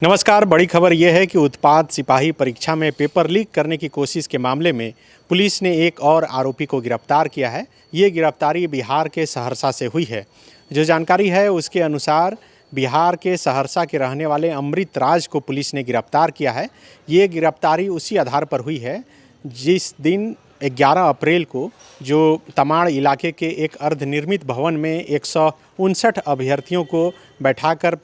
नमस्कार। बड़ी खबर यह है कि उत्पाद सिपाही परीक्षा में पेपर लीक करने की कोशिश के मामले में पुलिस ने एक और आरोपी को गिरफ्तार किया है। ये गिरफ्तारी बिहार के सहरसा से हुई है। जो जानकारी है उसके अनुसार बिहार के सहरसा के रहने वाले अमृत राज को पुलिस ने गिरफ्तार किया है। ये गिरफ्तारी उसी आधार पर हुई है जिस दिन 11 अप्रैल को जो तमाड़ इलाके के एक अर्धनिर्मित भवन में 159 अभ्यर्थियों को बैठाकर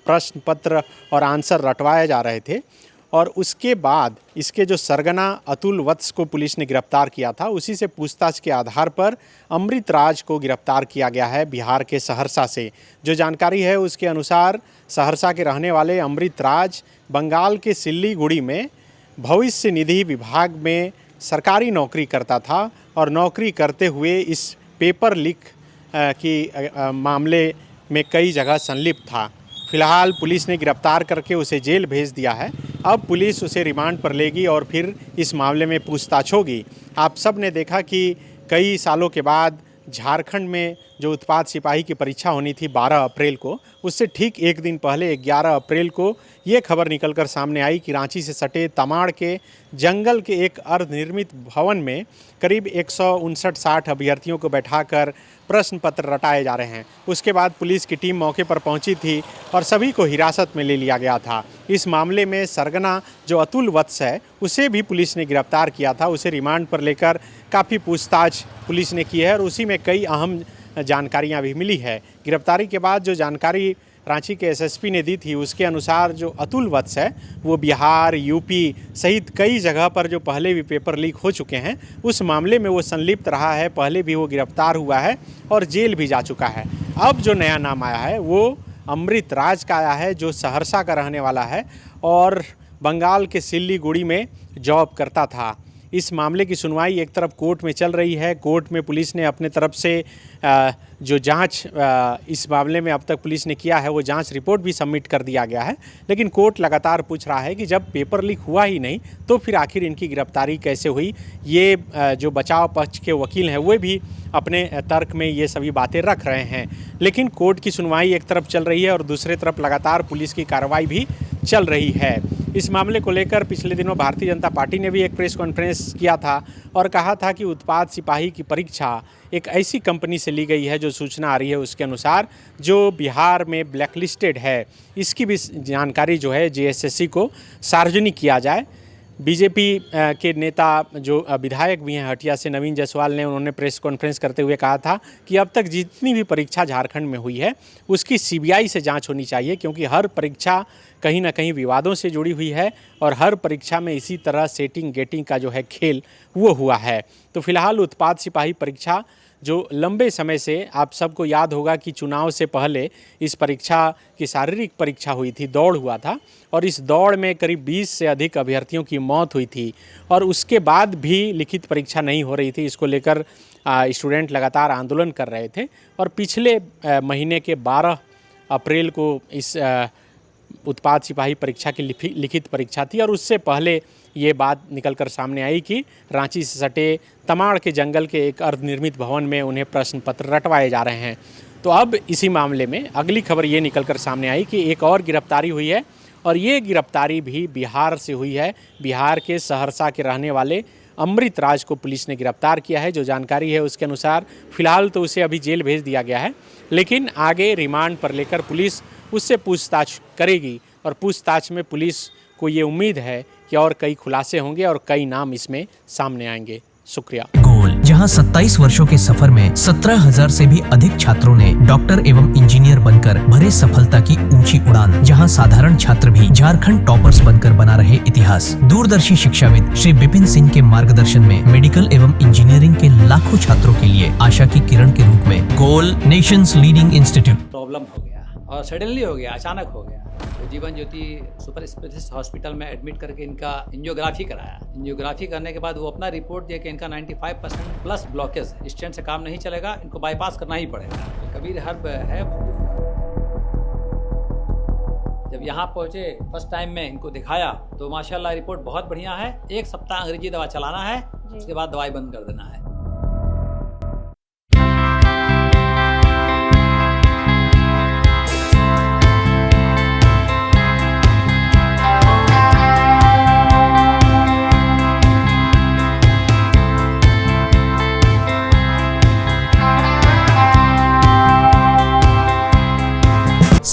प्रश्न पत्र और आंसर रटवाए जा रहे थे और उसके बाद इसके जो सरगना अतुल वत्स को पुलिस ने गिरफ्तार किया था, उसी से पूछताछ के आधार पर अमृत राज को गिरफ्तार किया गया है बिहार के सहरसा से। जो जानकारी है उसके अनुसार सहरसा के रहने वाले अमृत राज बंगाल के सिल्लीगुड़ी में भविष्य निधि विभाग में सरकारी नौकरी करता था और नौकरी करते हुए इस पेपर लीक की मामले में कई जगह संलिप्त था। फिलहाल पुलिस ने गिरफ्तार करके उसे जेल भेज दिया है। अब पुलिस उसे रिमांड पर लेगी और फिर इस मामले में पूछताछ होगी। आप सब ने देखा कि कई सालों के बाद झारखंड में जो उत्पाद सिपाही की परीक्षा होनी थी 12 अप्रैल को, उससे ठीक एक दिन पहले 11 अप्रैल को ये खबर निकलकर सामने आई कि रांची से सटे तमाड़ के जंगल के एक अर्धनिर्मित भवन में करीब 159-60 अभ्यर्थियों को बैठाकर प्रश्न पत्र रटाए जा रहे हैं। उसके बाद पुलिस की टीम मौके पर पहुंची थी और सभी को हिरासत में ले लिया गया था। इस मामले में सरगना जो अतुल वत्स है उसे भी पुलिस ने गिरफ्तार किया था। उसे रिमांड पर लेकर काफ़ी पूछताछ पुलिस ने की है और उसी में कई अहम जानकारियां भी मिली है। गिरफ्तारी के बाद जो जानकारी रांची के एसएसपी ने दी थी उसके अनुसार जो अतुल वत्स है वो बिहार, यूपी सहित कई जगह पर जो पहले भी पेपर लीक हो चुके हैं उस मामले में वो संलिप्त रहा है। पहले भी वो गिरफ्तार हुआ है और जेल भी जा चुका है। अब जो नया नाम आया है वो अमृत राज का आया है, जो सहरसा का रहने वाला है और बंगाल के सिल्लीगुड़ी में जॉब करता था। इस मामले की सुनवाई एक तरफ कोर्ट में चल रही है। कोर्ट में पुलिस ने अपने तरफ से जो जांच इस मामले में अब तक पुलिस ने किया है वो जांच रिपोर्ट भी सबमिट कर दिया गया है। लेकिन कोर्ट लगातार पूछ रहा है कि जब पेपर लीक हुआ ही नहीं तो फिर आखिर इनकी गिरफ्तारी कैसे हुई। ये जो बचाव पक्ष के वकील हैं वो भी अपने तर्क में ये सभी बातें रख रहे हैं। लेकिन कोर्ट की सुनवाई एक तरफ चल रही है और दूसरे तरफ लगातार पुलिस की कार्रवाई भी चल रही है। इस मामले को लेकर पिछले दिनों भारतीय जनता पार्टी ने भी एक प्रेस कॉन्फ्रेंस किया था और कहा था कि उत्पाद सिपाही की परीक्षा एक ऐसी कंपनी से ली गई है, जो सूचना आ रही है उसके अनुसार, जो बिहार में ब्लैकलिस्टेड है। इसकी भी जानकारी जो है जेएसएससी को सार्वजनिक किया जाए। बीजेपी के नेता जो विधायक भी हैं हटिया से, नवीन जायसवाल ने, उन्होंने प्रेस कॉन्फ्रेंस करते हुए कहा था कि अब तक जितनी भी परीक्षा झारखंड में हुई है उसकी सीबीआई से जांच होनी चाहिए, क्योंकि हर परीक्षा कहीं ना कहीं विवादों से जुड़ी हुई है और हर परीक्षा में इसी तरह सेटिंग गेटिंग का जो है खेल वो हुआ है। तो फिलहाल उत्पाद सिपाही परीक्षा जो लंबे समय से, आप सबको याद होगा कि चुनाव से पहले इस परीक्षा की शारीरिक परीक्षा हुई थी, दौड़ हुआ था और इस दौड़ में करीब 20 से अधिक अभ्यर्थियों की मौत हुई थी और उसके बाद भी लिखित परीक्षा नहीं हो रही थी। इसको लेकर स्टूडेंट लगातार आंदोलन कर रहे थे और पिछले महीने के 12 अप्रैल को इस उत्पाद सिपाही परीक्षा की लिखित परीक्षा थी और उससे पहले ये बात निकलकर सामने आई कि रांची से सटे तमाड़ के जंगल के एक अर्धनिर्मित भवन में उन्हें प्रश्न पत्र रटवाए जा रहे हैं। तो अब इसी मामले में अगली खबर ये निकलकर सामने आई कि एक और गिरफ्तारी हुई है और ये गिरफ्तारी भी बिहार से हुई है। बिहार के सहरसा के रहने वाले अमृत राज को पुलिस ने गिरफ्तार किया है। जो जानकारी है उसके अनुसार फिलहाल तो उसे अभी जेल भेज दिया गया है, लेकिन आगे रिमांड पर लेकर पुलिस उससे पूछताछ करेगी और पूछताछ में पुलिस को ये उम्मीद है कि और कई खुलासे होंगे और कई नाम इसमें सामने आएंगे। शुक्रिया। गोल, जहां 27 वर्षों के सफर में 17,000 से भी अधिक छात्रों ने डॉक्टर एवं इंजीनियर बनकर भरे सफलता की ऊंची उड़ान, जहां साधारण छात्र भी झारखंड टॉपर्स बनकर बना रहे इतिहास। दूरदर्शी शिक्षाविद श्री विपिन सिंह के मार्गदर्शन में मेडिकल एवं इंजीनियरिंग के लाखों छात्रों के लिए आशा की किरण के रूप में गोल, नेशंस लीडिंग इंस्टीट्यूट। प्रॉब्लम हो गया और सडनली हो गया, अचानक हो गया। तो Jeevan Jyoti super specialist hospital में एडमिट करके इनका एंजियोग्राफी कराया। एंजियोग्राफी करने के बाद वो अपना रिपोर्ट दिया कि इनका 95% प्लस ब्लॉकेज है, स्टेंट से काम नहीं चलेगा, इनको बाईपास करना ही पड़ेगा। तो कबीर हर्ब है। जब यहाँ पहुँचे फर्स्ट टाइम में इनको दिखाया तो माशाल्लाह रिपोर्ट बहुत बढ़िया है। 1 सप्ताह अंग्रेजी दवा चलाना है, उसके बाद दवाई बंद कर देना है।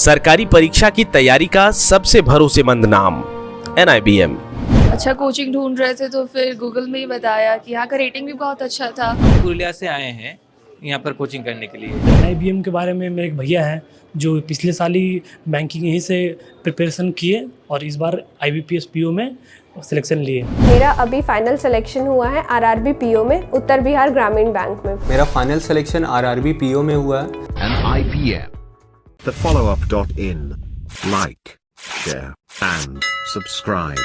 सरकारी परीक्षा की तैयारी का सबसे भरोसेमंद नाम NIBM। अच्छा कोचिंग ढूंढ रहे थे तो फिर गूगल में ही बताया कि यहाँ का रेटिंग भी बहुत अच्छा था। पुरुलिया से आए हैं यहाँ पर कोचिंग करने के लिए। IBM के बारे में मेरे एक भैया हैं जो पिछले साल ही बैंकिंग यहीं से प्रिपरेशन किए और इस बार IBPS PO में सिलेक्शन लिए। मेरा अभी फाइनल सिलेक्शन हुआ है RRB PO में, उत्तर बिहार ग्रामीण बैंक में। मेरा फाइनल सिलेक्शन RRB PO में हुआ है। IBM, thefollowup.in. Like, share and subscribe.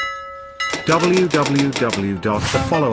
www.thefollowup.in